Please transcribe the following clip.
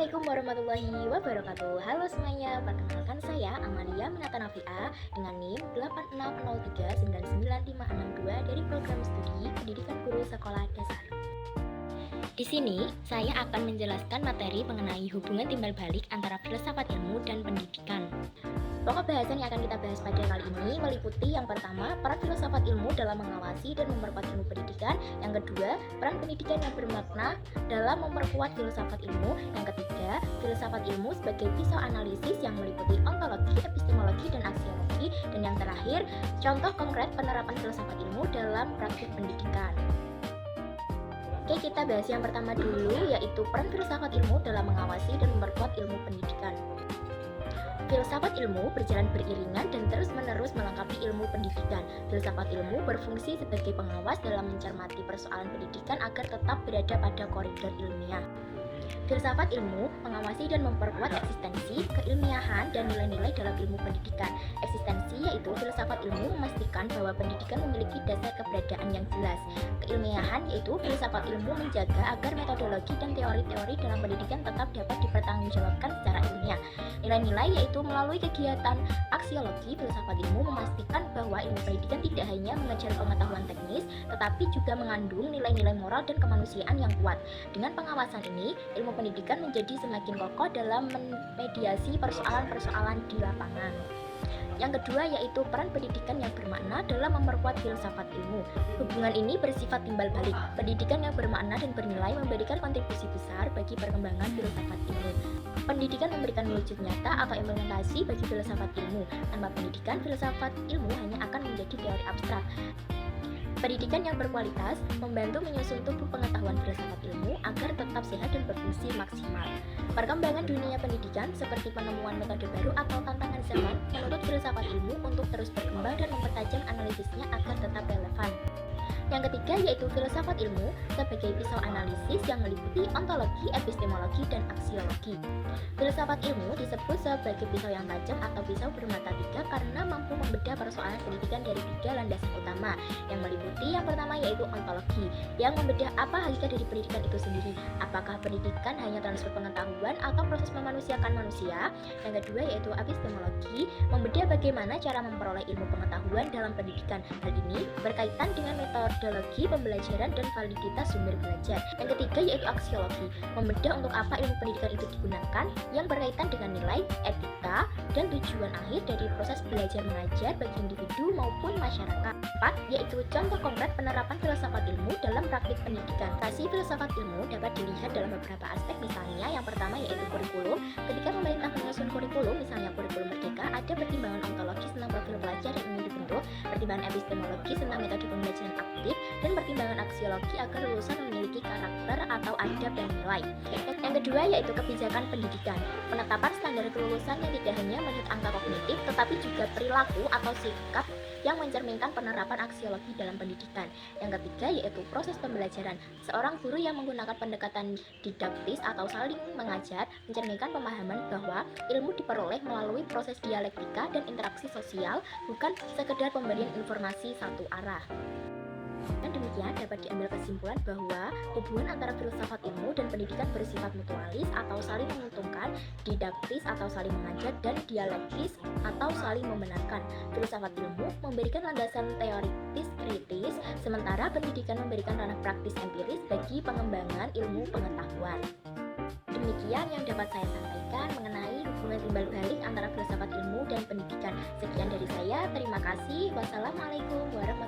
Assalamualaikum warahmatullahi wabarakatuh. Halo semuanya, perkenalkan saya Amalia Minata Nafia dengan NIM 860399562 dari program studi Pendidikan Guru Sekolah Dasar. Di sini, saya akan menjelaskan materi mengenai hubungan timbal balik antara filsafat ilmu dan pendidikan. Pokok bahasan yang akan kita bahas pada kali ini meliputi yang pertama, peran filsafat ilmu dalam mengawasi dan memperkuat ilmu pendidikan. Yang kedua, peran pendidikan yang bermakna dalam memperkuat filsafat ilmu. Yang ketiga, filsafat ilmu sebagai pisau analisis yang meliputi ontologi, epistemologi, dan aksiologi. Dan yang terakhir, contoh konkret penerapan filsafat ilmu dalam praktik pendidikan. Oke, kita bahas yang pertama dulu, yaitu peran filsafat ilmu dalam mengawasi dan memperkuat ilmu pendidikan. Filsafat ilmu berjalan beriringan dan terus-menerus melengkapi ilmu pendidikan. Filsafat ilmu berfungsi sebagai pengawas dalam mencermati persoalan pendidikan agar tetap berada pada koridor ilmiah. Filsafat ilmu mengawasi dan memperkuat eksistensi, keilmiahan, dan nilai-nilai dalam ilmu pendidikan. Eksistensi yaitu filsafat ilmu memastikan bahwa pendidikan memiliki dasar keberadaan yang jelas. Keilmiahan yaitu filsafat ilmu menjaga agar metodologi dan teori-teori dalam pendidikan tetap dapat dipertanggungjawabkan secara ilmiah. Nilai-nilai yaitu melalui kegiatan aksiologi, filsafat ilmu memastikan bahwa ilmu pendidikan tidak hanya mengejar pengetahuan teknis, tetapi juga mengandung nilai-nilai moral dan kemanusiaan yang kuat. Dengan pengawasan ini, ilmu pendidikan menjadi semakin kokoh dalam memediasi persoalan-persoalan di lapangan. Yang kedua yaitu peran pendidikan yang bermakna dalam memperkuat filsafat ilmu. Hubungan ini bersifat timbal balik. Pendidikan yang bermakna dan bernilai memberikan kontribusi besar bagi perkembangan filsafat ilmu. Pendidikan memberikan wujud nyata atau implementasi bagi filsafat ilmu. Tanpa pendidikan, filsafat ilmu hanya akan menjadi teori abstrak. Pendidikan yang berkualitas membantu menyusun tubuh pengetahuan filsafat ilmu agar tetap sehat dan berfungsi maksimal. Perkembangan dunia pendidikan seperti penemuan metode baru atau tantangan zaman menuntut filsafat ilmu untuk terus berkembang dan mempertajam analisisnya agar tetap relevan. Yang ketiga yaitu filsafat ilmu sebagai pisau analisis yang meliputi ontologi, epistemologi, dan aksiologi. Filsafat ilmu disebut sebagai pisau yang tajam atau pisau bermata tiga karena mampu membedah persoalan pendidikan dari tiga landasan utama yang meliputi yang pertama yaitu ontologi yang membedah apa hakikat dari pendidikan itu sendiri. Apakah pendidikan hanya transfer pengetahuan atau proses memanusiakan manusia? Yang kedua yaitu epistemologi, membedah bagaimana cara memperoleh ilmu pengetahuan dalam pendidikan. Hal ini berkaitan dengan metodologi pembelajaran dan validitas sumber belajar. Yang ketiga yaitu aksiologi, membedah untuk apa ilmu pendidikan itu digunakan yang berkaitan dengan nilai, etika, dan tujuan akhir dari proses belajar mengajar bagi individu maupun masyarakat. 4 yaitu contoh konkret penerapan filsafat ilmu dalam praktik pendidikan. Fungsi filsafat ilmu dapat dilihat dalam beberapa aspek, misalnya yang pertama yaitu kurikulum. Ketika pemerintah menyusun kurikulum, misalnya kurikulum merdeka, ada pertimbangan ontologis tentang profil pelajar yang ingin dibentuk, pertimbangan epistemologi tentang metode pembelajaran aktif, dan pertimbangan aksiologi agar lulusan memiliki karakter atau adab dan nilai. Yang kedua yaitu kebijakan pendidikan. Penetapan standar kelulusan yang tidak hanya melihat angka kognitif, tetapi juga perilaku atau sikap yang mencerminkan penerapan aksiologi dalam pendidikan. Yang ketiga yaitu proses pembelajaran. Seorang guru yang menggunakan pendekatan didaktis atau saling mengajar mencerminkan pemahaman bahwa ilmu diperoleh melalui proses dialektika dan interaksi sosial, bukan sekedar pemberian informasi satu arah. Dan demikian dapat diambil kesimpulan bahwa hubungan antara filsafat ilmu dan pendidikan bersifat mutualis atau saling menguntungkan, didaktis atau saling mengajar, dan dialektis atau saling membenarkan. Filsafat ilmu memberikan landasan teoritis kritis, sementara pendidikan memberikan ranah praktis empiris bagi pengembangan ilmu pengetahuan. Demikian yang dapat saya sampaikan mengenai hubungan timbal balik antara filsafat ilmu dan pendidikan. Sekian dari saya, terima kasih. Wassalamualaikum warahmatullahi wabarakatuh.